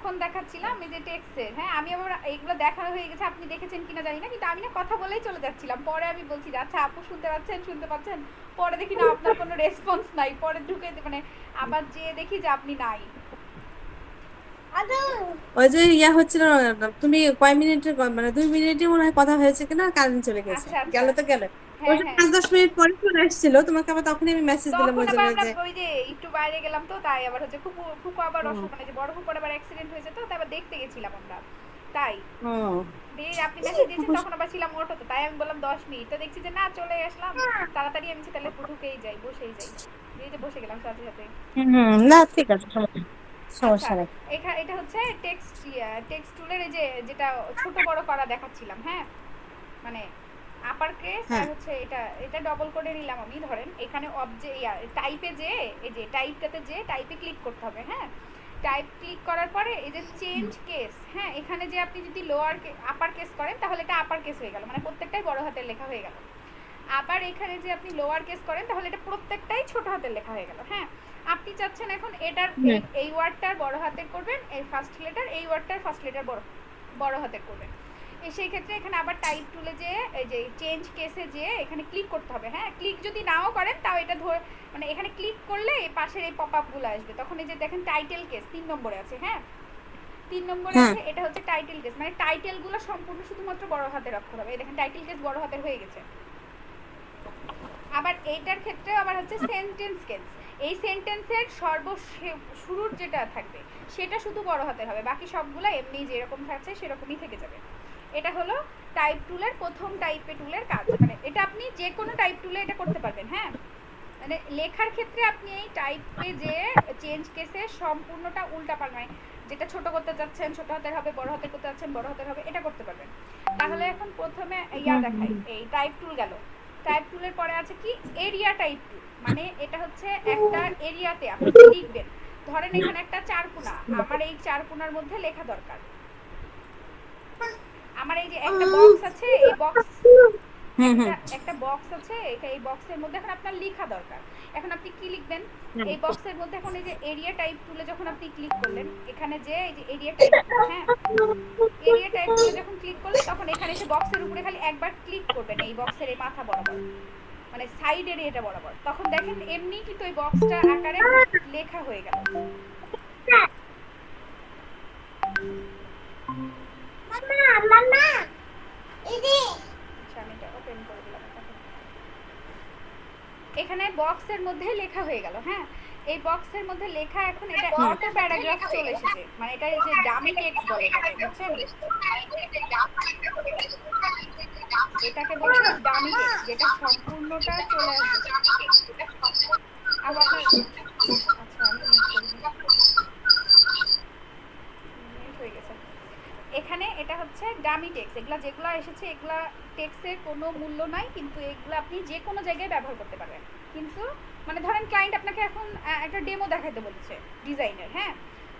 তখন দেখাচ্ছিলাম এই যে টেক্সটের, হ্যাঁ আমি আবার এগুলো দেখানো হয়ে গেছে, আপনি দেখেছেন কিনা জানি না, কিন্তু আমি না কথা বলেই চলে যাচ্ছিলাম। পরে আমি বলছি যে আচ্ছা আপু শুনতে পাচ্ছেন, শুনতে পাচ্ছেন? পরে দেখি না আপনার কোনো রেসপন্স নাই। পরে ঢুকে মানে আবার যেয়ে দেখি যে আপনি নাই। ওই যে হচ্ছিল না, তুমি কয় মিনিটের মানে 2 মিনিটের মনে হয় কথা হয়েছে কিনা, কারেন্ট চলে গেছে, আচ্ছা আচ্ছা। গেল তো গেল। ওই হ্যাঁ যে হ্যাঁ। 5-10 মিনিট পরে চলে আসছিল তোমাকে, আবার তখনই আমি মেসেজ দিলাম তখন ওই আবার জন্য আমরা যে ওই যে একটু বাইরে গেলাম, তো তাই আবার হচ্ছে ফুপু ফুপু আবার ও মানে যে বড় ফুপুর আবার অ্যাক্সিডেন্ট হয়েছে, তো তাই আবার দেখতে গেছিলাম আমরা। তাই ও দিয়ে আপনি মেসেজ দিয়েছেন, তখন আবার ছিলাম অটোতে, তাই আমি বললাম 10 মিনিট, তো দেখছি যে না চলে আসলাম। তাড়াতাড়ি আমি তাহলে ঢুকেই যাই, বসেই যাই। এই যে বসে গেলাম সাথে সাথে। হুম, না ঠিক আছে, আচ্ছা, সমস্যা নেই। এটা হচ্ছে টেক্সট টেক্সট টুলের এই যে যেটা ছোট বড় করা দেখাচ্ছিলাম, হ্যাঁ মানে আপার কেস আর হ্যাঁ। হচ্ছে এটা এটা ডবল করে নিলাম আমি। ধরেন এখানে টাইপে যে এই যে টাইপটাতে যে টাইপে ক্লিক করতে হবে, হ্যাঁ টাইপ ক্লিক করার পরে এই যে চেঞ্জ কেস, হ্যাঁ এখানে যে আপনি যদি লোয়ার আপার কেস করেন তাহলে এটা আপার কেস হয়ে গেল, মানে প্রত্যেকটাই বড় হাতের লেখা হয়ে গেল। আবার এখানে যে আপনি লোয়ার কেস করেন তাহলে এটা প্রত্যেকটাই ছোট হাতের লেখা হয়ে গেল, হ্যাঁ। আপনি চাচ্ছেন এখন এটার হুম, এই ওয়ার্ডটার বড় হাতের করবেন, এই ফার্স্ট লেটার, এই ওয়ার্ডটার ফার্স্ট লেটার বড় বড় হাতের করবেন। সেই ক্ষেত্রে এখানে আবার টাইপ টুলে যে এই যে চেঞ্জ কেসে যে এখানে ক্লিক করতে হবে, হ্যাঁ ক্লিক যদি নাও করেন তাও এটা মানে এখানে ক্লিক করলে এই পাশের এই পপ আপগুলো আসবে, তখন এই যে দেখেন টাইটেল কেস 3 নম্বরে আছে, হ্যাঁ 3 নম্বরে হ্যাঁ। আছে, এটা হচ্ছে টাইটেল কেস, মানে টাইটেলগুলো সম্পূর্ণ শুধুমাত্র বড় হাতের অক্ষর হবে। এই দেখেন টাইটেল কেস বড় হাতের হয়ে গেছে। আবার এইটার ক্ষেত্রে আবার হচ্ছে সেন্টেন্স কেস, এই সেন্টেন্সের শুরুর যেটা থাকবে সেটা শুধু বড় হাতের হবে, বাকি সবগুলো এমনি যেরকম থাকছে সেরকমই থেকে যাবে। এটা হলো টাইপ টুলের প্রথম টাইপে টুলের কাজ, মানে এটা আপনি যে কোনো টাইপ টুলে এটা করতে পারবেন, হ্যাঁ মানে লেখার ক্ষেত্রে আপনি এই টাইপে যে চেঞ্জ কেসে সম্পূর্ণটা উল্টা পাল্টায়, যেটা ছোট করতে চাচ্ছেন ছোট হাতের হবে, বড় হাতের করতে চাচ্ছেন বড় হাতের হবে, এটা করতে পারবেন। তাহলে এখন প্রথমে ইয়া হুম, দেখাই, হুম, এই টাইপ টুল গেল। টাইপ টুলের পরে আছে কি এরিয়া টাইপ টুল, মানে এটা হচ্ছে একটা এরিয়াতে আপনি কি লিখবেন। ধরেন এখানে একটা চারকোনা, আমার এই চারকোনার মধ্যে লেখা দরকার। আমার এই যে একটা বক্স আছে, এই বক্স হুম, হুম, একটা একটা বক্স আছে, এই বক্সের মধ্যে এখন আপনার লেখা দরকার। এখন আপনি কি লিখবেন? হুম। এই বক্সের মধ্যে এখন এই যে এরিয়া টাইপ টুলে যখন আপনি ক্লিক করলেন, এখানে যে এই যে এরিয়া টাইপ টুল, হ্যাঁ এরিয়া টাইপ টুলে যখন ক্লিক করলেন তখন এখানে এসে বক্সের উপরে খালি একবার ক্লিক করবেন, এই বক্সের এই মাথা বরাবর, মানে সাইড এরিয়াটা বরাবর, তখন দেখেন এমনি কিন্তু ওই বক্সটা আকারে লেখা হয়ে গেল। আচ্ছা আমি এটা ওপেন করে দিলাম। এখানে বক্সের মধ্যে লেখা হয়ে গেল, হ্যাঁ এই বক্সের মধ্যে লেখা, এখন এটা অটো প্যারাগ্রাফ চলে এসেছে, মানে এটা যে ডামি টেক্সট বলে এটাকে, বুঝছেন? এটাকে বলছে ডামি টেক্সট, যেটা সম্পূর্ণটা চলে আসবে। আবার আপনার আচ্ছা আমি মিউট করে দিই, মিউট হয়ে গেছে। এখানে এটা হচ্ছে ডামি টেক্সট, এগুলা যেগুলো এসেছে এগুলা টেক্সটের কোনো মূল্য নাই, কিন্তু এগুলো আপনি যে কোনো জায়গায় ব্যবহার করতে পারবেন। কিন্তু মানে ধরেন ক্লায়েন্ট আপনাকে এখন একটা ডেমো দেখাতে বলছে ডিজাইনের, হ্যাঁ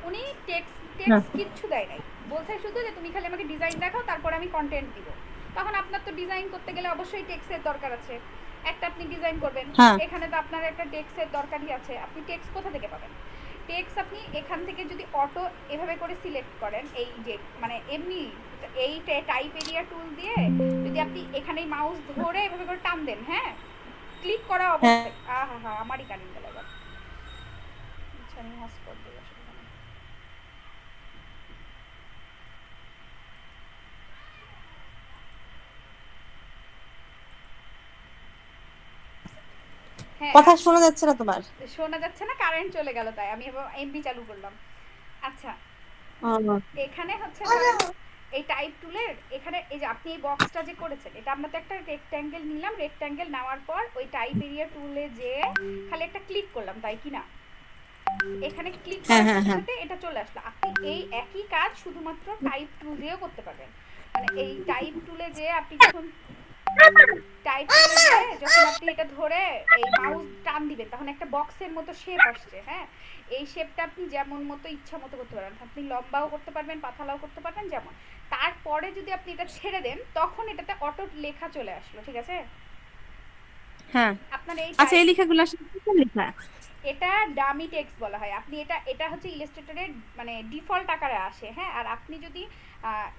উনি টেক্সট টেক্সট কিচ্ছু দেয় নাই, বলছে শুধু যে তুমি খালি আমাকে ডিজাইন দেখাও তারপর আমি কন্টেন্ট দিব। তখন আপনার তো ডিজাইন করতে গেলে অবশ্যই টেক্সটের দরকার আছে, একটা আপনি ডিজাইন করবেন। হ্যাঁ, এখানে তো আপনার একটা টেক্সটের দরকারই আছে, আপনি টেক্সট কোথা থেকে পাবেন? টেক্সট আপনি এখান থেকে যদি অটো এভাবে করে সিলেক্ট করেন, এই যে মানে এমনি এই টাইপ এরিয়া টুল দিয়ে যদি আপনি এখানে মাউস ধরে এভাবে করে টান দেন, হ্যাঁ ক্লিক করা হ্যাঁ। অবস্থায় আহা হা আমারই কারেন্ট গেল এবার। আচ্ছা আমি হটস্পট দিই আসলে। হ্যাঁ কথা শোনা যাচ্ছে না তোমার। শোনা যাচ্ছে না, কারেন্ট চলে গেল, তাই আমি এমবি চালু করলাম। আচ্ছা ও, এখানে হচ্ছে ধরেন এই টাইপ টুলের এখানে এই যে আপনি এই বক্সটা যে করেছেন, এটা আমরা তো একটা রেক্ট্যাঙ্গেল নিলাম, রেক্ট্যাঙ্গেল নেওয়ার পর ওই টাইপ এরিয়া টুলে যে খালি একটা ক্লিক করলাম, তাই কি না? এখানে ক্লিক হ্যাঁ, করার হ্যাঁ, সাথে হ্যাঁ। সাথে এটা চলে আসলো। আপনি এই একই কাজ শুধুমাত্র টাইপ টুল দিয়েও করতে পারবেন, মানে এই টাইপ টুলে যে আপনি যখন টাইপ টুলে যে যখন আপনি এটা ধরে এই মাউস টান দিবেন তখন একটা বক্সের মতো শেপ আসছে, হ্যাঁ এই শেপটা আপনি যেমন মতো ইচ্ছা মতো করতে পারবেন, আপনি লম্বাও করতে পারবেন পাতলাও করতে পারবেন যেমন। তারপরে যদি আপনি এটা ছেড়ে দেন তখন এটাতে অটো লেখা চলে আসলো, ঠিক আছে? হ্যাঁ। আপনার এই আচ্ছা, টাইপ এই লেখাগুলো আসলে কিসের লেখা? এটা ডামি টেক্সট বলা হয়। আপনি এটা এটা হচ্ছে ইলাস্ট্রেটরের মানে ডিফল্ট আকারে আসে, হ্যাঁ। আর আপনি যদি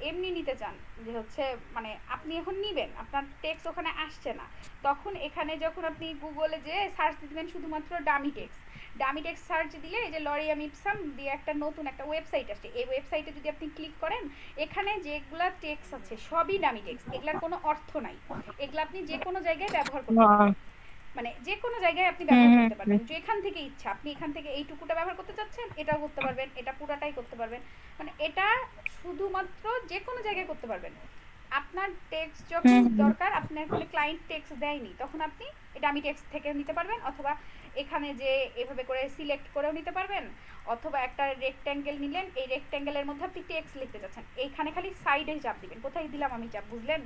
এমনি নিতে চান যে হচ্ছে মানে আপনি এখন নিবেন আপনার টেক্সট ওখানে আসছে না, তখন এখানে যখন আপনি গুগলে যে সার্চ দিবেন শুধুমাত্র dummy text, dummy text search দিলে এই যে লরিয়াম ইপসাম দিয়ে একটা নতুন একটা ওয়েবসাইট আসছে, এই ওয়েবসাইটে যদি আপনি ক্লিক করেন এখানে যেগুলা টেক্সট আছে সবই ডামি টেক্সট, এগুলার কোনো অর্থ নাই, এগুলো আপনি যে কোনো জায়গায় ব্যবহার করতে পারবেন, মানে যে কোনো জায়গায় আপনি ব্যবহার করতে পারবেন যেখান থেকে ইচ্ছা। আপনি এখান থেকে এইটুকুটা ব্যবহার করতে চাচ্ছেন এটাও করতে পারবেন, এটা পুরাটাই করতে পারবেন, মানে এটা শুধুমাত্র যে কোনো জায়গায় করতে পারবেন। আপনার টেক্সট যখন দরকার, আপনার কোনো ক্লায়েন্ট টেক্সট দেয়নি তখন আপনি এটা আমি টেক্সট থেকে নিতে পারবেন, অথবা এখানে যে এভাবে করে সিলেক্ট করেও নিতে পারবেন, অথবা একটা রেক্ট্যাঙ্গেল নিলেন, এই রেক্ট্যাঙ্গেলের মধ্যে আপনি টেক্সট লিখতে চাচ্ছেন, এইখানে খালি সাইডে চাপ দিবেন, কোথায় দিলাম আমি চাপ, বুঝলেন?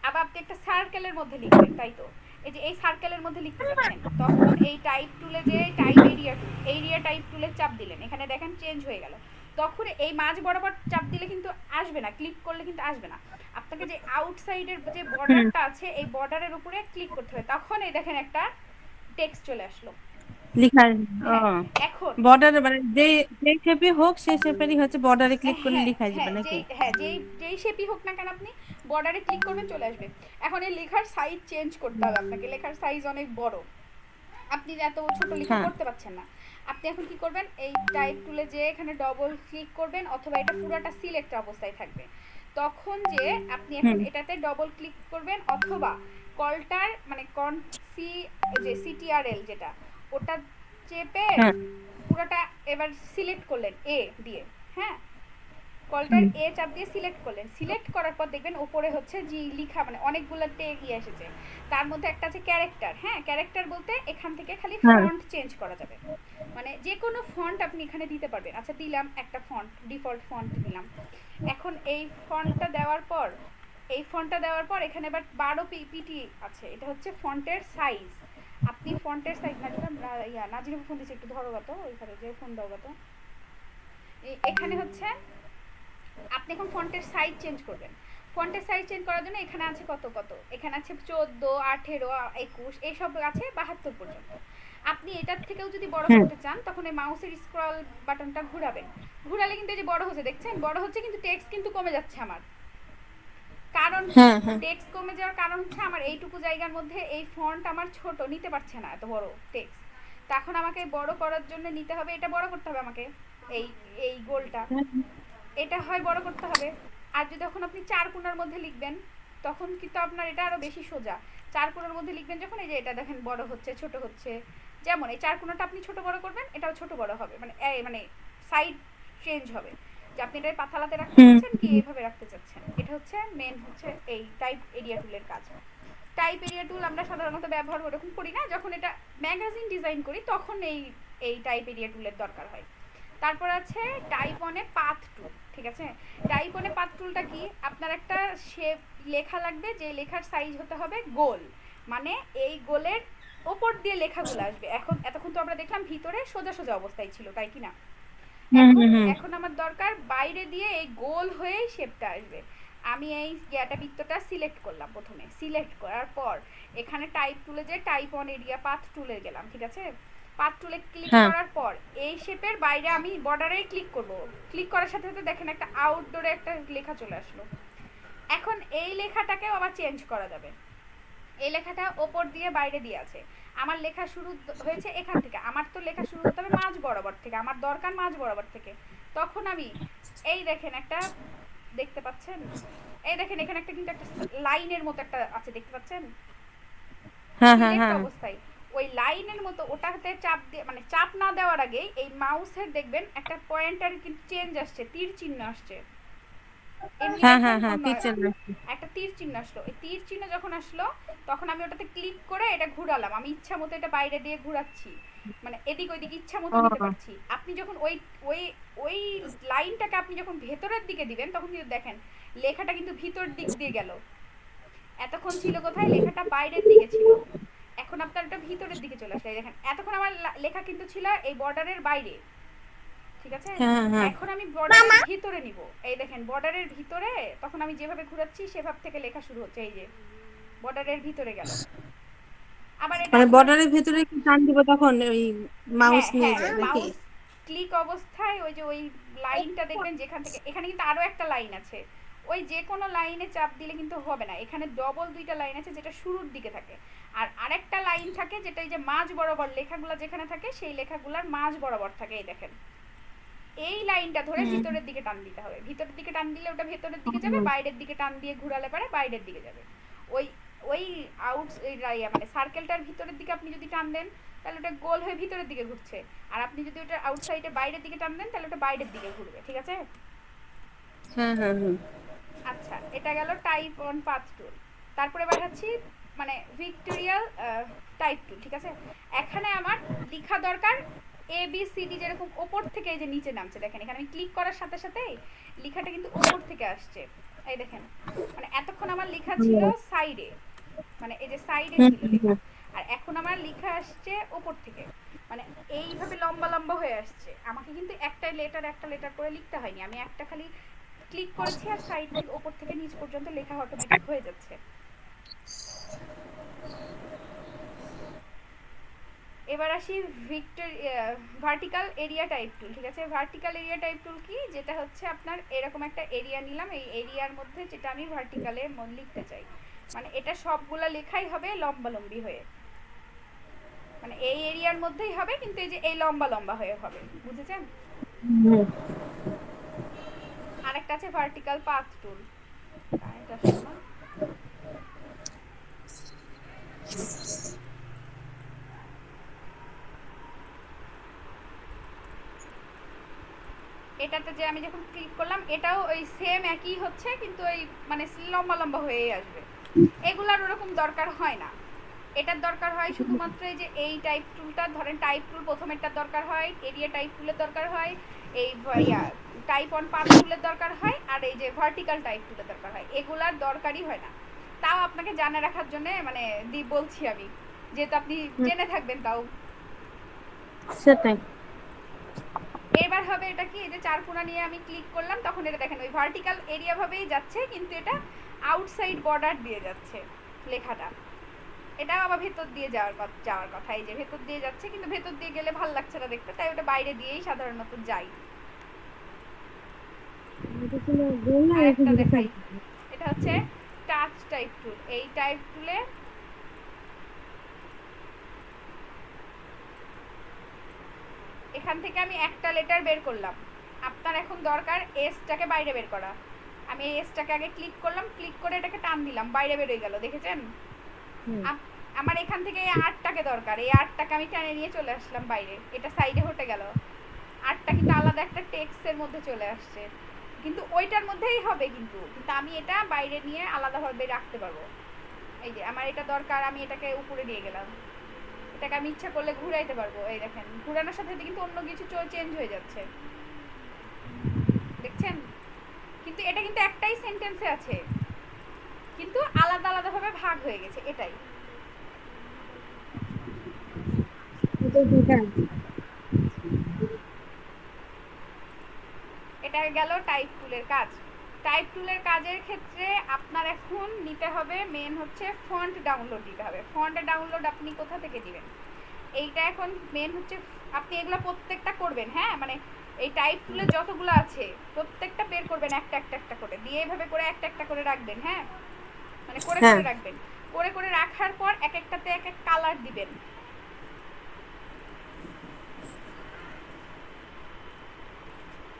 আবার আপনি একটা সার্কেলের মধ্যে লিখবেন, তাই তো এই যে এই সার্কেলের মধ্যে লিখতে যাচ্ছেন, তখন এই টাইপ টুলে যে টাইপ এরিয়া টাইপ টুলে চাপ দিলেন, এখানে দেখেন চেঞ্জ হয়ে গেল, তখন এই মাঝ বরাবর চাপ দিলে কিন্তু আসবে না, ক্লিক করলে কিন্তু আসবে না, আপনাকে যে আউটসাইডের যে বর্ডারটা আছে এই বর্ডারের উপরে ক্লিক করতে হবে, তখন এই দেখেন একটা টেক্সট চলে আসলো লিখা। ও, হ্যাঁ। এখন বর্ডারে মানে যে যে শেপে হোক সেই শেপেরই হচ্ছে বর্ডারে ক্লিক করলে হ্যাঁ লেখা যাবে হ্যাঁ নাকি? যেই শেপই হোক না কেন আপনি বর্ডারে ক্লিক করবেন চলে আসবে। এখন এই লেখার সাইজ চেঞ্জ করতে হবে আপনাকে, লেখার সাইজ অনেক বড়, আপনি এত ছোট লেখা হ্যাঁ। করতে পারছেন না, আপনি এখন কি করবেন এই টাইপ টুলে যে এখানে ডবল ক্লিক করবেন, অথবা এটা পুরোটা সিলেক্ট অবস্থায় থাকবে, তখন যে আপনি এখন এটাতে ডবল ক্লিক করবেন, অথবা কলটার মানে সি যে সিটিআরএল যেটা ওটা চেপে পুরোটা এবার সিলেক্ট করলেন এ দিয়ে, হ্যাঁ কলটার এ চাপ দিয়ে সিলেক্ট করলেন, সিলেক্ট করার পর দেখবেন উপরে হচ্ছে যে লেখা মানে অনেকগুলো টেগ এসেছে, তার মধ্যে একটা আছে ক্যারেক্টার, হ্যাঁ ক্যারেক্টার বলতে এখান থেকে খালি ফন্ট চেঞ্জ করা যাবে, মানে যে কোনো ফন্ট আপনি এখানে দিতে পারবেন। আচ্ছা দিলাম একটা ফন্ট, ডিফল্ট ফন্ট দিলাম, এখন এই ফন্টটা দেওয়ার পর এখানে এবার 12 পিটি আছে, এটা হচ্ছে ফন্টের সাইজ, আপনি ফন্টের সাইজ নাজিরা ফোন দিচ্ছে, একটু ধরো গত ওইখানে যে ফোন দাও গত, এখানে হচ্ছে আপনি এখন ফন্টের সাইজ চেঞ্জ করবেন, ফন্টের সাইজ চেঞ্জ করার জন্য এখানে আছে কত কত, এখানে আছে 14, 18, 21, এইসব আছে 72 পর্যন্ত। আপনি এটার থেকেও যদি বড় করতে চান তখন এই মাউসের স্ক্রল বাটনটা ঘোরাবেন, ঘোরালে কিন্তু এই যে বড় হচ্ছে দেখছেন, বড় হচ্ছে কিন্তু টেক্সট কিন্তু কমে যাচ্ছে আমার, কারণ টেক্সট কমে যাওয়ার কারণ হচ্ছে আমার এইটুকু জায়গার মধ্যে এই ফন্ট আমার ছোট নিতে পারছে না এত বড় টেক্সট, তখন আমাকে বড় করার জন্য নিতে হবে, এটা বড় করতে হবে আমাকে, এই এই গোলটা এটা হয় বড় করতে হবে। আর যদি যখন আপনি 4 কোণার মধ্যে লিখবেন তখন কিন্তু আপনার এটা আরো বেশি সোজা, 4 কোণার মধ্যে লিখবেন যখন এই যে এটা দেখেন বড় হচ্ছে ছোট হচ্ছে, যেমন এই 4 কোণাটা আপনি ছোট বড় করবেন এটাও ছোট বড় হবে, মানে মানে সাইড চেঞ্জ হবে, যে আপনি এটা পাতালাতে রাখতে চাচ্ছেন কি এইভাবে রাখতে চাচ্ছেন, এটা হচ্ছে মেন হচ্ছে এই টাইপ এরিয়া টুলের কাজ। টাইপ এরিয়া টুল আমরা সাধারণত ব্যবহার ওরকম করি না, যখন এটা ম্যাগাজিন ডিজাইন করি তখন এই টাইপ এরিয়া টুলের দরকার হয়। তারপর আছে টাইপ অনে পাথ টুল, ঠিক আছে, টাইপ অনে পাথ টুলটা কি, আপনার একটা শেপ লেখা লাগবে, যে লেখার সাইজ হতে হবে গোল, মানে এই গোলের ওপর দিয়ে লেখাগুলো আসবে, এখন এতক্ষণ তো আমরা দেখলাম ভিতরে সোজা সোজা অবস্থায় ছিল তাই কি না, এখন আমার দরকার বাইরে দিয়ে এই গোল হয়েই শেপটা আসবে, আমি এই বৃত্তটা সিলেক্ট করলাম, প্রথমে সিলেক্ট করার পর এখানে টাইপ টুলে যে টাইপ অন এরিয়া পাথ টুলে গেলাম, ঠিক আছে, পাথ টুলে ক্লিক করার পর এই শেপের বাইরে আমি বর্ডারে ক্লিক করব, ক্লিক করার সাথে সাথে দেখেন একটা আউটডোরে একটা লেখা চলে আসলো, এখন এই লেখাটাকেও আবার চেঞ্জ করা যাবে, এই লেখাটা ওপর দিয়ে বাইরে দিয়ে আছে, আমার লেখা শুরু হয়েছে এখান থেকে, আমার তো লেখা শুরু হতে হবে মাঝ বরাবর থেকে, আমার দরকার মাঝ বরাবর থেকে, তখন আমি এই দেখেন একটা দেখতে পাচ্ছেন, এই দেখেন এখানে একটা কিন্তু একটা লাইনের মতো একটা আছে দেখতে পাচ্ছেন, সিলেক্ট অবস্থায় ওই লাইনের মতো ওটাতে চাপ দিয়ে মানে চাপ না দেওয়ার আগে এই মাউসের দেখবেন একটা পয়েন্টার কিন্তু চেঞ্জ আসছে, তীর চিহ্ন আসছে, একটা তীর চিহ্ন আসলো, এই তীর চিহ্ন যখন আসলো তখন আমি ওটাতে ক্লিক করে এটা ঘুরালাম, আমি ইচ্ছা মতো এটা বাইরে দিয়ে ঘুরাচ্ছি, মানে এদিক ওইদিক ইচ্ছা মতো নিতে পারছি। আপনি যখন ওই ওই ওই লাইনটাকে আপনি যখন ভেতরের দিকে দিবেন তখন কিন্তু দেখেন লেখাটা কিন্তু ভিতর দিক দিয়ে গেল, এতক্ষণ ছিল কোথায় লেখাটা বাইরের দিকে ছিল, এখন আপনার এটা ভিতরের দিকে চলে আসলে দেখেন, এতক্ষণ আমার লেখা কিন্তু ছিল এই বর্ডারের বাইরে, ঠিক আছে, এখন আমি বর্ডারের ভিতরে নিব, এই দেখেন বর্ডারের ভিতরে, তখন আমি যেভাবে ঘোরাচ্ছি সেভাবে থেকে লেখা শুরু হচ্ছে, এই যে বর্ডারের ভিতরে গেল, আবার এটা মানে আপনার, বর্ডারের ভেতরে কি টান দিব তখন ওই মাউস হ্যাঁ নিয়ে হ্যাঁ, যায় নাকি? মাউস ক্লিক অবস্থায় ওই যে ওই লাইনটা দেখবেন যেখান থেকে, এখানে কিন্তু আরো একটা লাইন আছে, ওই যে কোনো লাইনে চাপ দিলে কিন্তু হবে না, এখানে ডবল দুইটা লাইন আছে যেটা শুরুর দিকে থাকে, আর আরেকটা লাইন থাকে যেটা এই যে মাঝ বরাবর লেখাগুলো যেখানে থাকে সেই লেখাগুলোর মাঝ বরাবর থাকে, এই দেখেন এই লাইনটা ধরে হুম। ভিতরের দিকে টান দিতে হবে, ভিতরের দিকে টান দিলে ওটা ভেতরের দিকে যাবে, বাইরের দিকে টান দিয়ে ঘুরালে পারে বাইরের দিকে যাবে। ওই ওই আউট মানে সার্কেলটার ভিতরের দিকে আপনি যদি টান দেন তাহলে ওটা গোল হয়ে ভিতরের দিকে ঘুরছে, আর আপনি যদি ওটা আউটসাইডে বাইরের দিকে টান দেন তাহলে ওটা বাইরের দিকে ঘুরবে, ঠিক আছে? হ্যাঁ হ্যাঁ হ্যাঁ। আচ্ছা, এটা গেল টাইপ অন পাথ টুল। তারপরে দেখাচ্ছি মানে ভিক্টোরিয়াল টাইপ টুল, ঠিক আছে? এখানে আমার লেখা দরকার এ বি সি ডি, যেরকম ওপর থেকে এই যে নিচে নামছে, দেখেন এখানে আমি ক্লিক করার সাথে সাথেই লেখাটা কিন্তু ওপর থেকে আসছে, এই দেখেন, মানে এতক্ষণ আমার লেখা ছিল সাইডে, মানে এই যে সাইডে হুম ছিল হুম লেখা, হুম। আর এখন আমার লেখা আসছে ওপর থেকে, মানে এইভাবে লম্বা লম্বা হয়ে আসছে। আমাকে কিন্তু একটা লেটার করে লিখতে হয়নি, আমি একটা খালি ক্লিক করেছি আর সাইড থেকে ওপর থেকে নিচ পর্যন্ত লেখা অটোমেটিক হয়ে যাচ্ছে। এবার আসি ভিক্টর ভার্টিক্যাল এরিয়া টাইপ টুল, ঠিক আছে? ভার্টিক্যাল এরিয়া টাইপ টুল কি, যেটা হচ্ছে আপনার এরকম একটা এরিয়া নিলাম, এই এরিয়ার মধ্যে যেটা আমি ভার্টিক্যালে লিখতে চাই, মানে এটা সবগুলা লেখাই হবে লম্বা লম্বি হয়ে, মানে এই এরিয়ার মধ্যেই হবে কিন্তু এই যে এই লম্বা লম্বা হয়ে হবে, বুঝেছেন? হুম। আরেকটা আছে ভার্টিক্যাল পাথ টুল, কারেন্ট আসলো না, এটাতে যে আমি যখন ক্লিক করলাম এটাও ওই সেম একই হচ্ছে, কিন্তু ওই মানে লম্বা লম্বা হয়েই আসবে, এগুলার ওরকম দরকার হয় না। এটার দরকার হয় শুধুমাত্র এই যে এই টাইপ টুলটা, ধরেন টাইপ টুল প্রথমেরটার দরকার হয়, এরিয়া টাইপ টুলের দরকার হয়, এই টাইপ অন পাথ টুলের দরকার হয়, আর এই যে ভার্টিক্যাল টাইপ টুলের দরকার হয়, এগুলার দরকারই হয় না। তাও আপনাকে জানা রাখার জন্য মানে বলছি আমি, যেহেতু আপনি হুম। জেনে থাকবেন তাও। সেটাই। এবার হবে এটা কি, এই যে চার কোণা নিয়ে আমি ক্লিক করলাম তখন এটা দেখেন ওই ভার্টিক্যাল এরিয়া ভাবেই যাচ্ছে, কিন্তু এটা আউটসাইড বর্ডার দিয়ে যাচ্ছে লেখাটা, এটাও আবার ভেতর দিয়ে যাওয়ার কথা, এই যে ভেতর দিয়ে যাচ্ছে, কিন্তু ভেতর দিয়ে গেলে ভালো লাগছে না দেখতে, তাই ওটা বাইরে দিয়েই সাধারণত যাই। এটা ছিল গোল না আর এরকম একটা যদি দেখাই, থাকে। এটা হচ্ছে টাচ টাইপ টুল। এই টাইপ টুলে এখান থেকে আমি একটা লেটার বের করলাম, আপনার এখন দরকার এসটাকে বাইরে বের করা, আমি এই এসটাকে আগে ক্লিক করলাম, ক্লিক করে এটাকে টান দিলাম, বাইরে বেরোয় গেল, দেখেছেন? হুম। আমার এখান থেকে এই আটটাকে দরকার, এই আটটাকে আমি টেনে নিয়ে চলে আসলাম বাইরে, এটা সাইডে হটে গেল, আটটা কিন্তু আলাদা একটা টেক্সটের মধ্যে চলে আসছে, কিন্তু ওইটার মধ্যেই হবে, কিন্তু কিন্তু আমি এটা বাইরে নিয়ে আলাদাভাবে রাখতে পারবো। এই যে আমার এটা দরকার, আমি এটাকে উপরে নিয়ে গেলাম, এটাকে আমি ইচ্ছা করলে ঘুরাইতে পারবো, এই দেখেন ঘুরানোর সাথে সাথে কিন্তু অন্য কিছু চেঞ্জ হয়ে যাচ্ছে, দেখছেন? কিন্তু এটা কিন্তু একটাই সেন্টেন্সে আছে, কিন্তু আলাদা আলাদাভাবে ভাগ হয়ে গেছে, এটাই। এটা ঠিক আছে। এটা গেল টাইপ টুলের কাজ। টাইপ টুলের কাজের ক্ষেত্রে আপনার এখন নিতে হবে মেন হচ্ছে ফন্ট ডাউনলোড দিতে হবে। ফন্ট ডাউনলোড আপনি কোথা থেকে দিবেন, এইটা এখন মেন হচ্ছে, আপনি এগুলো প্রত্যেকটা করবেন, হ্যাঁ, মানে এই টাইপ টুলে যতগুলো আছে প্রত্যেকটা বের করবেন একটা একটা একটা করে, দিয়ে এইভাবে করে একটা একটা করে রাখবেন, হ্যাঁ, মানে করে হ্যাঁ। করে রাখবেন, করে করে রাখার পর এক একটাতে এক এক কালার দিবেন,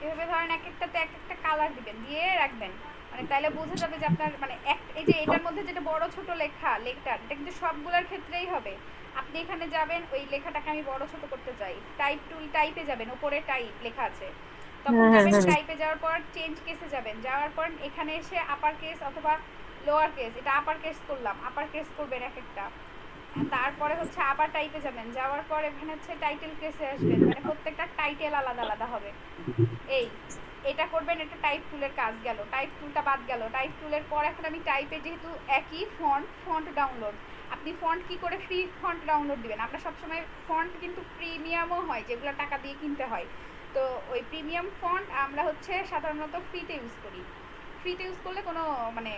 এভাবে ধরেন এক একটাতে এক একটা কালার দিবেন, দিয়ে রাখবেন, মানে তাইলে বোঝা যাবে যে আপনার মানে এই যে এটার মধ্যে যেটা বড় ছোট লেটার এটা কিন্তু সবগুলোর ক্ষেত্রেই হবে। আপনি এখানে যাবেন, ওই লেখাটাকে আমি বড় ছোট করতে চাই, টাইপ টুল টাইপে যাবেন, উপরে টাইপ লেখা আছে, তখন হ্যাঁ হ্যাঁ যাবেন হ্যাঁ। টাইপে, যাওয়ার পর চেঞ্জ কেসে যাবেন, যাওয়ার পর এখানে এসে আপার কেস অথবা লোয়ার কেস, এটা আপার কেস করলাম, আপার কেস করবেন এক একটা, তারপরে হচ্ছে আবার টাইপে যাবেন, যাওয়ার পর এখানে হচ্ছে টাইটেল কেসে আসবেন, মানে প্রত্যেকটা টাইটেল আলাদা আলাদা হবে। এই এটা করবেন, এটা টাইপ টুলের কাজ গেল, টাইপ টুলটা বাদ গেল। টাইপ টুলের পর এখন আমি টাইপে যেহেতু একই ফন্ট ডাউনলোড, আপনি ফন্ট কি করে ফ্রি ফন্ট ডাউনলোড দিবেন, আমরা সবসময় ফন্ট কিন্তু প্রিমিয়ামও হয় যেগুলো টাকা দিয়ে কিনতে হয়, তো ওই প্রিমিয়াম ফন্ট আমরা হচ্ছে সাধারণত ফ্রিতে ইউজ করি, ফ্রিতে ইউজ করলে কোনো মানে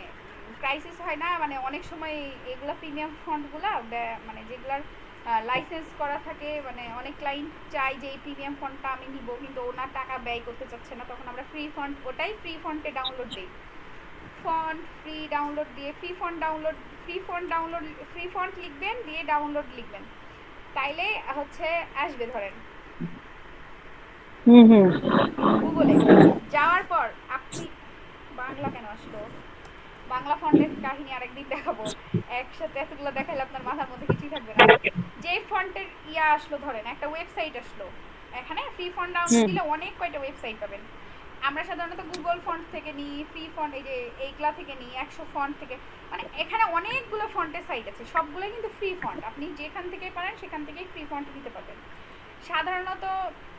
ক্রাইসিস হয় না, মানে অনেক সময় এগুলো প্রিমিয়াম ফন্টগুলো মানে যেগুলার লাইসেন্স করা থাকে, মানে অনেক ক্লায়েন্ট চাই যে এই প্রিমিয়াম ফন্টটা আমি নিব, কিন্তু ওনার টাকা ব্যয় করতে চাচ্ছে না, তখন আমরা ফ্রি ফন্ট, ওটাই ফ্রি ফন্টে ডাউনলোড দিই। ফন্ট ফ্রি ডাউনলোড দিয়ে ফ্রি ফন্ট লিখবেন, দিয়ে ডাউনলোড লিখবেন, তাইলে হচ্ছে আসবে ধরেন হুম হুম গুগলে। যাওয়ার পর আপনি, বাংলা কেন আসলো, বাংলা ফন্টের কাহিনী আরেকদিন দেখাবো, একসাথে এতগুলো দেখাইলে আপনার মাথার মধ্যে কিছুই থাকবে না। যে ফন্টের আসলো, ধরেন একটা ওয়েবসাইট আসলো, এখানে ফ্রি ফন্ট ডাউনলোড হুম দিলে অনেক কয়টা ওয়েবসাইট পাবেন। আমরা সাধারণত গুগল ফন্ট থেকে নিই, ফ্রি ফন্ট, এই যে এইগুলা থেকে নিই, 100 ফন্ট থেকে, মানে এখানে অনেকগুলো ফন্টের সাইট আছে, সবগুলো কিন্তু ফ্রি ফন্ট, আপনি যেখান থেকে পারেন সেখান থেকেই ফ্রি ফন্ট নিতে পারবেন। সাধারণত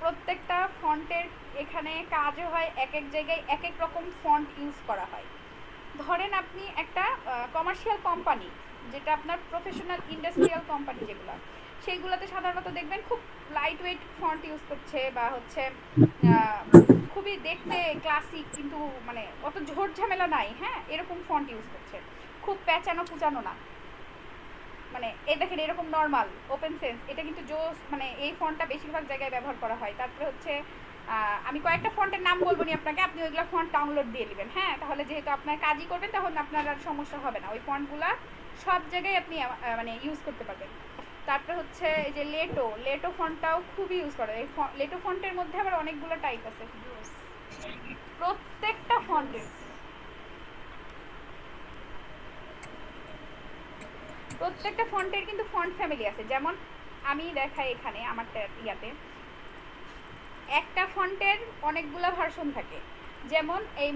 প্রত্যেকটা ফন্টের এখানে কাজও হয়, এক এক জায়গায় এক এক রকম ফন্ট ইউজ করা হয়। ধরেন আপনি একটা কমার্শিয়াল কোম্পানি, যেটা আপনার প্রফেশনাল ইন্ডাস্ট্রিয়াল কোম্পানি যেগুলো, সেইগুলোতে সাধারণত দেখবেন খুব লাইট ওয়েট ফন্ট ইউজ করছে, বা হচ্ছে খুবই দেখতে ক্লাসিক, কিন্তু মানে অত ঝোট ঝামেলা নাই, হ্যাঁ, এরকম ফন্ট ইউজ করছে, খুব প্যাঁচানো কুচানো না, মানে এই দেখেন এরকম নর্মাল ওপেন সেন্স, এটা কিন্তু জোস, মানে এই ফন্টটা বেশিরভাগ জায়গায় ব্যবহার করা হয়। তারপরে হচ্ছে আমি কয়েকটা ফন্টের নাম বলবো নি আপনাকে, আপনি ওইগুলো ফন্ট ডাউনলোড দিয়ে নেবেন, হ্যাঁ, তাহলে যেহেতু আপনার কাজই করবেন তখন আপনার আর সমস্যা হবে না, ওই ফন্টগুলা সব জায়গায় আপনি মানে ইউজ করতে পারবেন। তারপরে হচ্ছে এই যে লেটো ফন্টটাও খুবই ইউজ করে, এই লেটো ফন্টের মধ্যে আবার অনেকগুলো টাইপ আছে, প্রত্যেকটা ফন্টের প্রত্যেকটা ফন্টের কিন্তু ফন্ট ফ্যামিলি আছে। যেমন আমি দেখাই এখানে আমার ইয়াতে, একটা ফন্টের অনেকগুলো ভার্সন থাকে, যেমন এই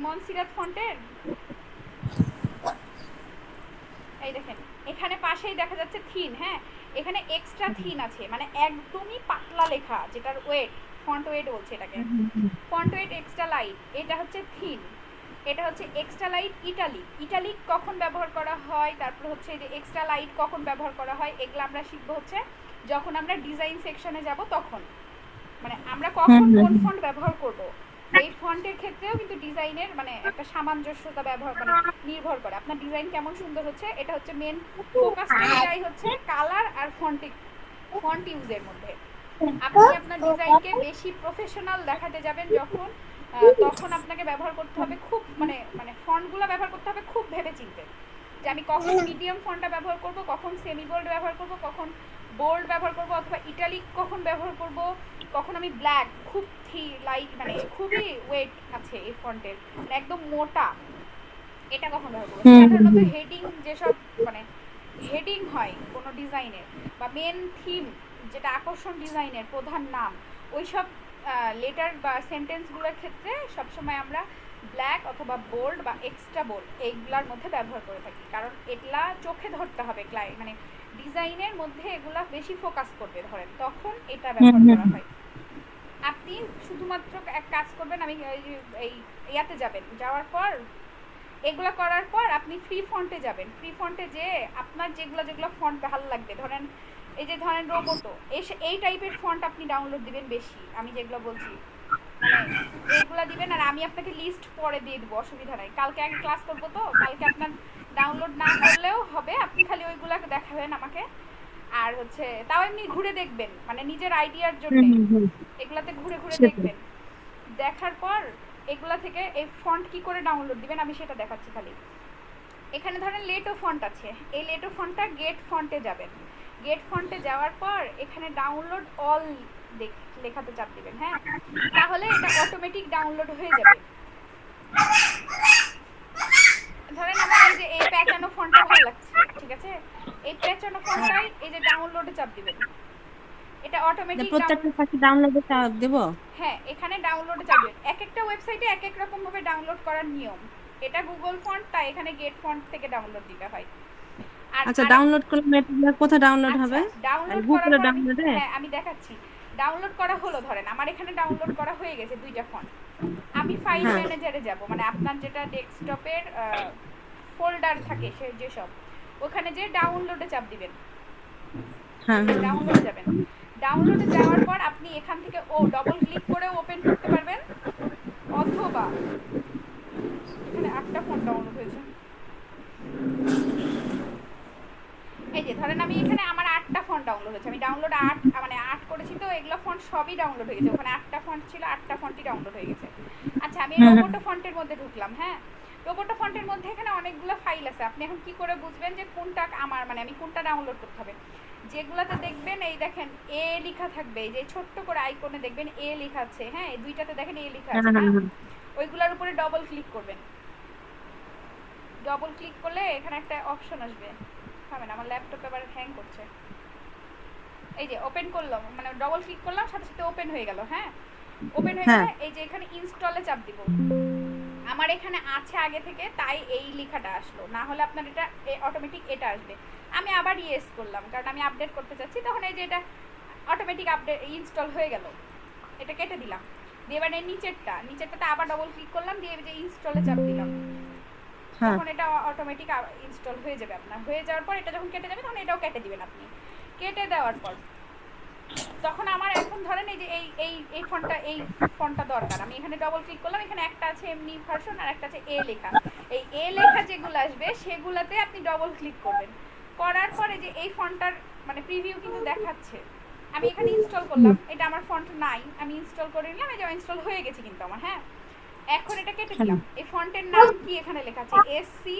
মনসিরাত ফন্টের, এই দেখেন এখানে পাশেই দেখা যাচ্ছে থিন, হ্যাঁ, এখানে এক্সট্রা থিন আছে, মানে একদমই পাতলা লেখা, যেটার ওয়েট, ফন্ট ওয়েট বলছে এটাকে, ফন্ট ওয়েট এক্সট্রা লাইট, এটা হচ্ছে থিন, এটা হচ্ছে এক্সট্রা লাইট ইটালিক। ইটালিক কখন ব্যবহার করা হয়, তারপর হচ্ছে যে এক্সট্রা লাইট কখন ব্যবহার করা হয়, এগুলো আমরা শিখবো হচ্ছে যখন আমরা ডিজাইন সেকশনে যাব তখন, মানে আমরা কখন কোন ফন্ট ব্যবহার করব, এই ফন্টের ক্ষেত্রেও কিন্তু ডিজাইনের মানে একটা সামঞ্জস্যতা ব্যবহার মানে নির্ভর করে আপনার ডিজাইন কেমন সুন্দর হচ্ছে। এটা হচ্ছে মেন ফোকাসটাই হচ্ছে কালার আর ফন্ট ইউজের মধ্যে। আপনি আপনার ডিজাইনকে বেশি প্রফেশনাল দেখাতে যাবেন যখন, তখন আপনাকে ব্যবহার করতে হবে খুব মানে মানে ফন্টগুলো ব্যবহার করতে হবে খুব ভেবে চিনতে, যে আমি কখন মিডিয়াম ফন্টটা ব্যবহার করব, কখন সেমি বোল্ড ব্যবহার করব, কখন বোল্ড ব্যবহার করব, অথবা ইটালিক কখন ব্যবহার করব, কখন আমি ব্ল্যাক খুব লাইট মানে খুবই ওয়েট আছে এই ফন্টের, মানে একদম মোটা, এটা কখন ব্যবহার করবো। সাধারণত হেডিং যেসব মানে হেডিং হয় কোনো ডিজাইনের, বা মেন থিম যেটা আকর্ষণ ডিজাইনের প্রধান নাম, ওইসব লেটার বা সেন্টেন্সগুলোর ক্ষেত্রে সবসময় আমরা ব্ল্যাক অথবা বোল্ড বা এক্সট্রা বোল্ড এইগুলার মধ্যে ব্যবহার করে থাকি, কারণ এগুলা চোখে ধরতে হবে মানে ডিজাইনের মধ্যে এগুলা বেশি ফোকাস করবে ধরেন, তখন এটা ব্যবহার করা হয়। আপনি শুধুমাত্র এক কাজ করবেন, আমি এই ইয়াতে যাবেন, যাওয়ার পর এগুলো করার পর আপনি ফ্রি ফন্টে যাবেন, ফ্রি ফন্টে যে আপনার যেগুলো ফন্ট ভালো লাগবে, ধরেন এই যে ধরেন রোবোটো, এই টাইপের ফন্ট আপনি ডাউনলোড দিবেন বেশি, আমি যেগুলো বলছি মানে এইগুলো দিবেন, আর আমি আপনাকে লিস্ট পরে দিয়ে দেবো, অসুবিধা নাই, কালকে আগে ক্লাস করবো, তো কালকে আপনার ডাউনলোড না করলেও হবে, আপনি খালি ওইগুলো দেখাবেন আমাকে, আর হচ্ছে তাও এমনি ঘুরে দেখবেন, মানে নিজের আইডিয়ার জন্য এগুলাতে ঘুরে ঘুরে দেখবেন, দেখার পর এগুলা থেকে এই ফন্ট কি করে ডাউনলোড দিবেন আমি সেটা দেখাচ্ছি। খালি এখানে ধরেন লেটো ফন্ট আছে, এই লেটো ফন্টটা গেট ফন্টে যাবেন, গেট ফন্টে যাওয়ার পর এখানে ডাউনলোড অল লেখাতে চাপ দিবেন, হ্যাঁ, তাহলে এটা অটোমেটিক ডাউনলোড হয়ে যাবে। ধরেন আমার এই যে এই প্যাচানো ফন্টটা ভালো লাগছে, ঠিক আছে, এই প্যাচানো ফন্টটাই এই যে ডাউনলোডে চাপ দিবেন, এটা অটোমেটিক প্রত্যেকটা পাখি ডাউনলোডে দেব। হ্যাঁ, এখানে ডাউনলোডে যাবে, এক একটা ওয়েবসাইটে এক এক রকম ভাবে ডাউনলোড করার নিয়ম, এটা গুগল ফন্ট, তাই এখানে গেট ফন্ট থেকে ডাউনলোড দিতে হয়। আর আচ্ছা, ডাউনলোড করলে এটা কোথায় ডাউনলোড হবে? ডাউনলোড করার গুগলে পর ডাউনলোডে? হ্যাঁ আমি দেখাচ্ছি। ডাউনলোড করা হলো, ধরেন আমার এখানে ডাউনলোড করা হয়ে গেছে দুইটা ফন্ট, আমি ফাইল ম্যানেজারে যাব, মানে আপনার যেটা ডেস্কটপের ফোল্ডার থাকে সে যেসব, ওখানে যে ডাউনলোডে চাপ দিবেন, হ্যাঁ ডাউনলোডে যাবেন, ডাউনলোডে যাওয়ার পর আপনি এখান থেকে ডবল ক্লিক করে ওপেন করতে পারবেন, অথবা এখানে 8টা ফন্ট ডাউনলোড হয়েছে, যে ধরেন আমি এখানে আমার 8টা ফন্ট ডাউনলোড হয়েছে, আমি ডাউনলোড 8 মানে 8 করেছি, তো এগুলো ফন্ট সবই ডাউনলোড হয়ে গেছে, ওখানে 8টা ফন্ট ছিল, 8টা ফন্টই ডাউনলোড হয়ে গেছে। আচ্ছা আমি রোবোটো ফন্টের মধ্যে ঢুকলাম, হ্যাঁ রোবোটো ফন্টের মধ্যে এখানে অনেকগুলো ফাইল আছে, আপনি এখন কি করে বুঝবেন যে কোনটা আমার মানে আমি কোনটা ডাউনলোড করতে হবে? যেগুলাতে দেখবেন এই দেখেন এ লেখা থাকবে, এই যে ছোট্ট করে আইকনে দেখবেন এ লেখা আছে, হ্যাঁ এই দুইটাতে দেখেন এ লেখা আছে না, ওইগুলোর উপরে ডবল ক্লিক করবেন। ডবল ক্লিক করলে এখানে একটা অপশন আসবে, থামেন আমার ল্যাপটপ আবার হ্যাং করছে, এই যে ওপেন করলাম, মানে ডবল ক্লিক করলাম সাথে সাথে ওপেন হয়ে গেল, হ্যাঁ ওপেন হয়ে গেলে এই যে এখানে ইনস্টলে চাপ দিব। আমার এখানে আছে আগে থেকে তাই এই লেখাটা আসলো, না হলে আপনার এটা অটোমেটিক এটা আসবে। আমি আবার ইয়েস করলাম কারণ আমি আপডেট করতে চাচ্ছি, তখন এই যে এটা অটোমেটিক আপডেট ইনস্টল হয়ে গেল, এটা কেটে দিলাম। দিয়ে এবার নিচেরটাতে আবার ডবল ক্লিক করলাম, দিয়ে যে ইনস্টলে চাপ দিলাম, তখন এটা অটোমেটিক ইনস্টল হয়ে যাবে আপনার। হয়ে যাওয়ার পর এটা যখন কেটে যাবে তখন এটাও কেটে দিবেন আপনি। কেটে দেওয়ার পর তখন আমার এখন ধরেন এই যে এই ফন্টটা দরকার, আমি এখানে ডবল ক্লিক করলাম, এখানে একটা আছে এমনি ভার্সন আর একটা আছে এ লেখা, এই এ লেখা যেগুলো আসবে সেগুলাতে আপনি ডবল ক্লিক করবেন। করার পরে যে এই ফন্টটার মানে প্রিভিউ কিন্তু দেখাচ্ছে, আমি এখানে ইনস্টল করলাম, এটা আমার ফন্ট নাই, আমি ইনস্টল করে নিলাম, এই যে ইনস্টল হয়ে গেছে কিন্তু আমার, হ্যাঁ এখন এটা কেটে দিলাম। এই ফন্টের নাম কি এখানে লেখা আছে এসসি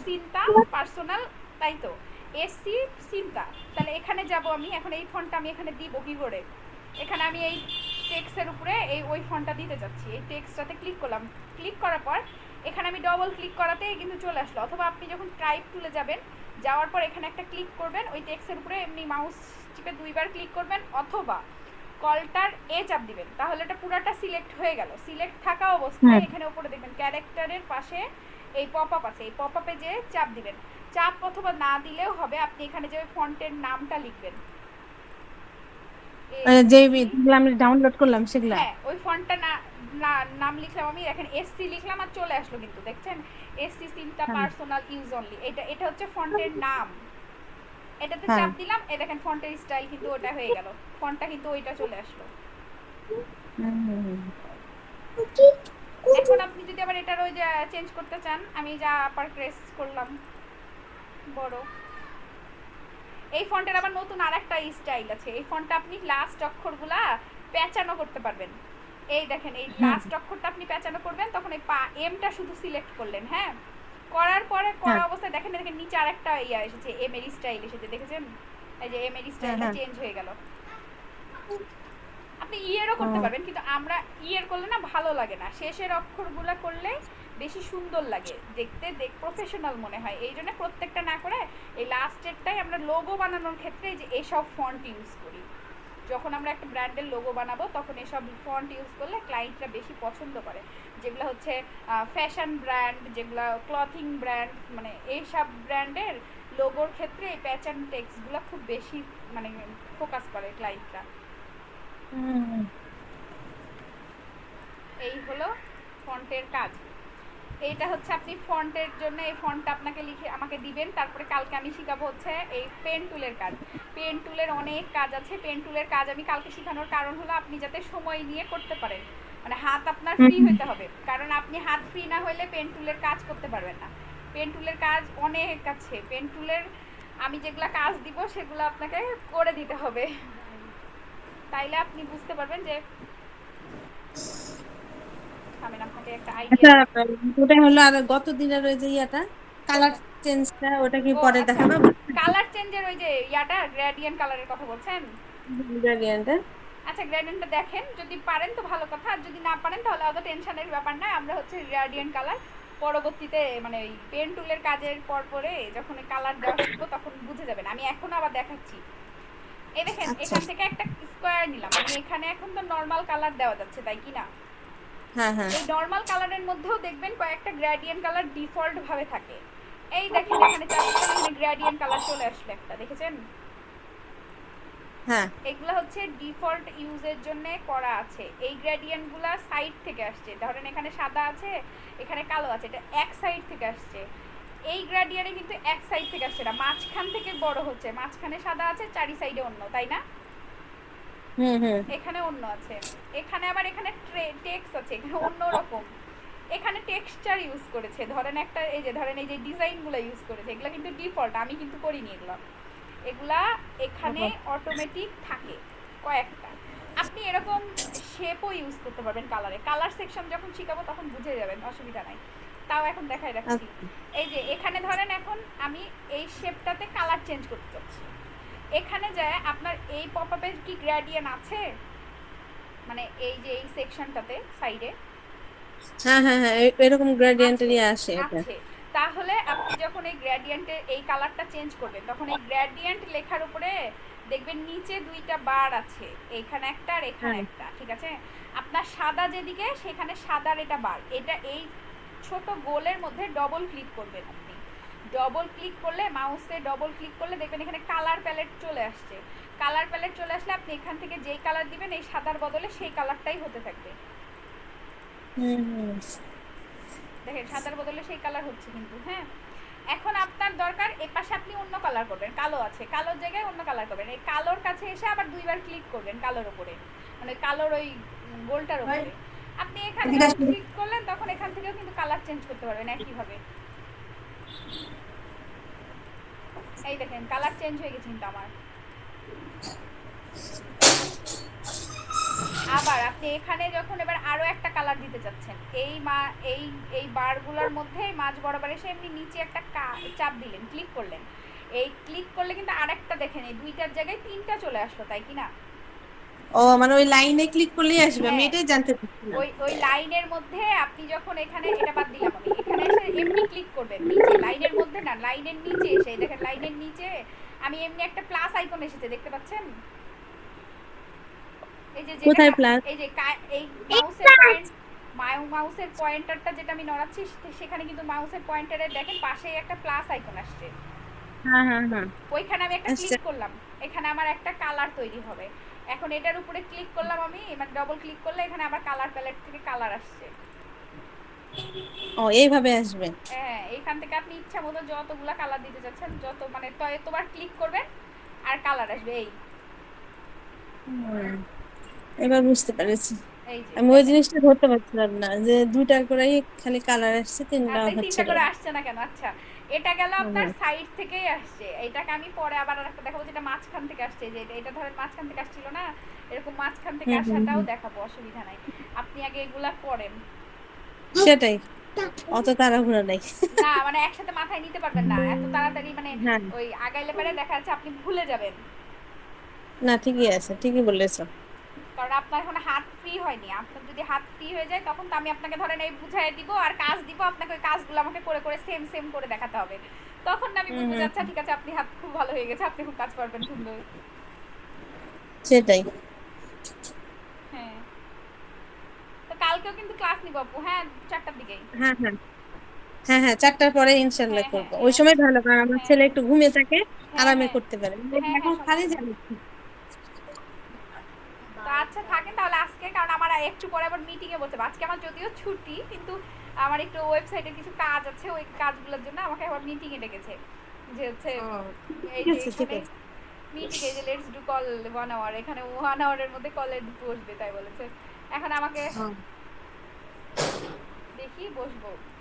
সিনতা পার্সোনাল, তাই তো এসসি সিনতা, তাহলে এখানে যাব আমি, এখন এই ফন্টটা আমি এখানে দিব কি করে? এখানে আমি এই টেক্সটের উপরে ওই ফন্টটা দিতে যাচ্ছি, এই টেক্সটটাতে ক্লিক করলাম, ক্লিক করার পর এখানে আমি ডবল ক্লিক করাতেই কিন্তু চলে আসলো। অথবা আপনি যখন টাইপ টুলে যাবেন, যাওয়ার পর এখানে একটা ক্লিক করবেন, ওই টেক্সটের উপরে এমনি মাউস চিপে 2বার ক্লিক করবেন, অথবা কলটার এ চাপ দিবেন, তাহলে এটা পুরাটা সিলেক্ট হয়ে গেল। সিলেক্ট থাকা অবস্থায় এখানে উপরে দেখবেন ক্যারেক্টারের পাশে এই পপ আপ আছে, এই পপ আপে যে চাপ দিবেন, চাপ অথবা না দিলেও হবে, আপনি এখানে যে ফন্টের নামটা লিখবেন, যে আমরা ডাউনলোড করলাম সেগুলা, হ্যাঁ ওই ফন্টটা নাম লিখলাম আমি, দেখেন এসসি লিখলাম আর চলে আসলো কিন্তু দেখছেন, এসসি সিনটা পার্সোনাল ইউজ অনলি, এটা হচ্ছে ফন্টের নাম। এটাতে চাপ দিলাম, এই দেখেন ফন্টের স্টাইল কিন্তু ওটা হয়ে গেল, ফন্টটা কিন্তু ওইটা চলে আসলো। এখন আপনি যদি আবার এটার ওই যে চেঞ্জ করতে চান, আমি যা আপার প্রেস করলাম বড়, এই ফন্টের আবার নতুন আরেকটা স্টাইল আছে, এই ফন্টটা আপনি লাস্ট অক্ষরগুলা পেঁচানো করতে পারবেন। এই দেখেন এই লাস্ট অক্ষরটা আপনি পেঁচানো করবেন, তখন এই এমটা শুধু সিলেক্ট করলেন, হ্যাঁ করার পরে করা অবস্থায় দেখেন দেখেন নিচে আরেকটা ইয়া এসেছে, এম এর স্টাইল এসেছে, দেখেছেন এই যে এম এর স্টাইলটা চেঞ্জ হয়ে গেল। আপনি ইয়েরও করতে পারবেন, কিন্তু আমরা ইয়ের করলে না ভালো লাগে না, শেষের অক্ষরগুলো করলে বেশি সুন্দর লাগে দেখতে, প্রফেশনাল মনে হয়, এই জন্য প্রত্যেকটা না করে এই লাস্টেরটাই আমরা লোগো বানানোর ক্ষেত্রে যে এইসব ফন্ট ইউজ করি। যখন আমরা একটা ব্র্যান্ডের লোগো বানাবো তখন এসব ফন্ট ইউজ করলে ক্লায়েন্টরা বেশি পছন্দ করে, যেগুলো হচ্ছে ফ্যাশন ব্র্যান্ড, যেগুলো ক্লথিং ব্র্যান্ড, মানে এইসব ব্র্যান্ডের লোগোর ক্ষেত্রে এই প্যাটার্ন টেক্সটগুলো খুব বেশি মানে ফোকাস করে ক্লায়েন্টরা। এই হলো ফন্টের কাজ। এইটা হচ্ছে আপনি ফন্টের জন্য এই ফন্টটা আপনাকে লিখে আমাকে দিবেন, তারপরে কালকে আমি শিখাবো হচ্ছে এই পেন টুলের কাজ। পেন টুলের অনেক কাজ আছে, পেন টুলের কাজ আমি কালকে শেখানোর কারণ হলো আপনি যাতে সময় নিয়ে করতে পারেন, মানে হাত আপনার ফ্রি হতে হবে, কারণ আপনি হাত ফ্রি না হলে পেন টুলের কাজ করতে পারবেন না। পেন টুলের কাজ অনেক আছে, পেন টুলের আমি যেগুলা কাজ দিব সেগুলো আপনাকে করে দিতে হবে, তাইলে আপনি বুঝতে পারবেন যে আমি আপনাকে একটা আইডিয়া। আচ্ছা ওটা হলো আর গত দিনের ওই যে ইয়াটা কালার চেঞ্জটা, ওটা কি ও পরে আচ্ছা, দেখানো? কালার চেঞ্জের ওই যে ইয়াটা গ্রেডিয়েন্ট কালারের কথা বলছেন? গ্রেডিয়েন্ট, আচ্ছা গ্রেডিয়েন্টটা দেখেন, যদি পারেন তো ভালো কথা, আর যদি না পারেন তাহলে অত টেনশনের ব্যাপার না, আমরা হচ্ছে গ্রেডিয়েন্ট কালার পরবর্তীতে মানে ওই পেন টুলের কাজের পরে যখন কালার দেওয়া শিখবো তখন বুঝে যাবেন। আমি এখন আবার দেখাচ্ছি, এই দেখেন এখান থেকে একটা স্কোয়ার নিলাম আমি, এখানে এখন তো নর্মাল কালার দেওয়া যাচ্ছে তাই কি না? হ্যাঁ হ্যাঁ, এই নর্মাল কালারের মধ্যেও দেখবেন কয়েকটা গ্রেডিয়েন্ট কালার ডিফল্ট ভাবে থাকে, এই দেখেন এখানে চাপ দিলাম, এখানে গ্রেডিয়েন্ট কালার চলে আসলো একটা, দেখেছেন? হ্যাঁ এগুলো হচ্ছে ডিফল্ট ইউজের জন্য করা আছে, এই গ্রেডিয়েন্টগুলো সাইড থেকে আসছে, ধরেন এখানে সাদা আছে এখানে কালো আছে, এটা এক সাইড থেকে আসছে। এই গ্রেডিয়েন্টে কিন্তু এক সাইড থেকে আসছে না, মাঝখান থেকে বড় হচ্ছে, মাঝখানে সাদা আছে চারি সাইডে অন্য, তাই না? এখানে অন্য আছে, এখানে আবার এখানে টেক্সট আছে, এখানে অন্য রকম, এখানে টেক্সচার ইউজ করেছে, ধরেন একটা এই যে ডিজাইনগুলো ইউজ করেছে, এগুলো কিন্তু ডিফল্ট, আমি কিন্তু করিনি এগুলো, এগুলা এখানে অটোমেটিক থাকে কয়েকটা। আপনি এরকম শেপও ইউজ করতে পারবেন কালারে, কালার সেকশন যখন শিখাবো তখন বুঝে যাবেন, অসুবিধা নাই। তাও এখন দেখাই রাখছি। এই যে এখানে ধরেন এখন আমি এই শেপটাতে কালার চেঞ্জ করতে চাচ্ছি, এখানে যায় আপনার এই পপআপের কি গ্রেডিয়েন্ট আছে, মানে এই যে এই সেকশনটাতে সাইডে হ্যাঁ হ্যাঁ হ্যাঁ, এরকম আছে, গ্রেডিয়েন্টেরই আসে এটা। আছে। তাহলে আপনি যখন এই গ্রেডিয়েন্টের এই কালারটা চেঞ্জ করবেন, তখন এই গ্রেডিয়েন্ট লেখার উপরে দেখবেন নিচে দুইটা বার আছে, এইখানে একটা আর এখানে হ্যাঁ একটা, ঠিক আছে? আপনার সাদা যেদিকে সেখানে সাদার এটা বার, এটা এই ছোট গোলের মধ্যে ডবল ক্লিক করবেন আপনি। ডবল ক্লিক করলে, মাউসে ডবল ক্লিক করলে দেখবেন এখানে কালার প্যালেট চলে আসছে। কালার প্যালেট চলে আসলে আপনি এখান থেকে যেই কালার দিবেন এই সাদার বদলে সেই কালারটাই হতে থাকবে। হুম হুম। দেখেন সাদার বদলে সেই কালার হচ্ছে কিন্তু, হ্যাঁ। এখন আপনার দরকার এ পাশে আপনি অন্য কালার করবেন, কালো আছে, কালোর জায়গায় অন্য কালার করবেন, এই কালোর কাছে এসে আবার দুইবার ক্লিক করবেন কালোর উপরে, মানে কালোর ওই গোলটার উপরে। আপনি এখানে এদিকে যখন আসুন। ক্লিক করলেন তখন এখান থেকেও কিন্তু কালার চেঞ্জ করতে পারবেন একইভাবে। এই দেখেন কালার চেঞ্জ হয়ে গেছে কিন্তু আমার। আবার আপনি এখানে যখন এবার আরো একটা কালার দিতে চাচ্ছেন, এই এই বারগুলোর মধ্যে মাঝ বরাবর এসে এমনি নিচে একটা চাপ দিলেন, ক্লিক করলেন, এই ক্লিক করলে কিন্তু আরেকটা দেখেন এই দুইটার জায়গায় তিনটা চলে আসলো, তাই কি না? ও মানে ওই লাইনে ক্লিক করলেই আসবে, আমি হ্যাঁ, এটাই জানতে চাচ্ছিলাম। ওই ওই লাইনের মধ্যে আপনি যখন এখানে এটা বাদ দিলাম আমি, এখানে এসে এমনি ক্লিক করবেন নিচে, লাইনের মধ্যে না, লাইনের নিচে এসে দেখেন লাইনের নিচে আমি এমনি একটা প্লাস আইকন এসেছে, দেখতে পাচ্ছেন? এই যে যেটা কোথায় প্লাস? এই যে এই মাউসের পয়েন্ট, মাউসের পয়েন্টারটা যেটা আমি নড়াচ্ছি সেখানে কিন্তু মাউসের পয়েন্টারের দেখেন পাশেই একটা প্লাস আইকন আসছে, হ্যাঁ হ্যাঁ হ্যাঁ। ওইখানে আমি একটা আচ্ছা। ক্লিক করলাম, এখানে আমার একটা কালার তৈরি হবে। এখন এটার উপরে ক্লিক করলাম আমি, এবার ডবল ক্লিক করলে এখানে আবার কালার প্যালেট থেকে কালার আসছে। ও এইভাবে আসবে। হ্যাঁ, এইখান থেকে আপনি ইচ্ছা মতো যতগুলা কালার দিতে চাচ্ছেন, যত মানে এতবার ক্লিক করবেন আর কালার আসবে। এই হুম, এবার বুঝতে পেরেছি। এই যে আমি ওই দেখেন, জিনিসটা ধরতে পারছিলাম না যে দুইটা করেই খালি কালার আসছে, তিনটা তাই তিনটা হচ্ছিল করে না। আসছে না কেন? আচ্ছা, এটা গেল আপনার হুম সাইড থেকেই আসছে, এটাকে আমি পরে আবার আরেকটা দেখাবো যেটা মাঝখান থেকে আসছে, যে এটা ধরেন মাঝখান থেকে আসছিল না, এরকম মাঝখান থেকে হুম হুম আসাটাও হুম। দেখাবো, অসুবিধা নাই। আপনি আগে এগুলা করেন। সেটাই, অত তাড়াহুড়া নাই। না মানে একসাথে মাথায় নিতে পারবেন না এত তাড়াতাড়ি, মানে হ্যাঁ, ওই আগাইলে পারে দেখা যাচ্ছে আপনি ভুলে যাবেন, না ঠিকই আছে, ঠিকই বলেছো। কারণ আপনার এখন হাত ফ্রি হয়নি। আপনার যদি হাত ফ্রি হয়ে যায় তখন তো আমি আপনাকে ধরেন এই বুঝাই দিব আর কাজ দিব, আপনাকে ওই কাজগুলো আমাকে করে করে সেম সেম করে দেখাতে হবে, তখন না আমি হুম বুঝবো যে হুম আচ্ছা ঠিক আছে আপনি হাত খুব ভালো হয়ে গেছে, আপনি খুব কাজ পারবেন সুন্দর। সেটাই। হ্যাঁ, তো কালকেও কিন্তু ক্লাস নিব আপু, হ্যাঁ 4টার দিকেই। হ্যাঁ হ্যাঁ হ্যাঁ হ্যাঁ, 4টার পরে ইনশাল্লাহ হ্যাঁ হ্যাঁ করবো, ওই হ্যাঁ সময় ভালো, কারণ আমার হ্যাঁ ছেলে হ্যাঁ একটু ঘুমিয়ে থাকে, হ্যাঁ আরামে হ্যাঁ করতে পারে। হ্যাঁ হ্যাঁ এখন খালি সমস্যা নেই। যাবে। তো আচ্ছা থাকেন তাহলে আজকে, কারণ আমার একটু পরে আবার মিটিংয়ে বসে, আজকে আমার যদিও ছুটি কিন্তু আমার একটু ওয়েবসাইটে কিছু কাজ আছে, ওই কাজগুলোর জন্য আমাকে আবার মিটিংয়ে ডেকেছে, যে হচ্ছে ও, এই ঠিক যে আছে ঠিক এখানে আছে। মিটিং, এই যে লেটস ডু কল 1 আওয়ার, এখানে 1 আওয়ারের মধ্যে কলে বসবে তাই বলেছে। এখন আমাকে ও। দেখি বসবো।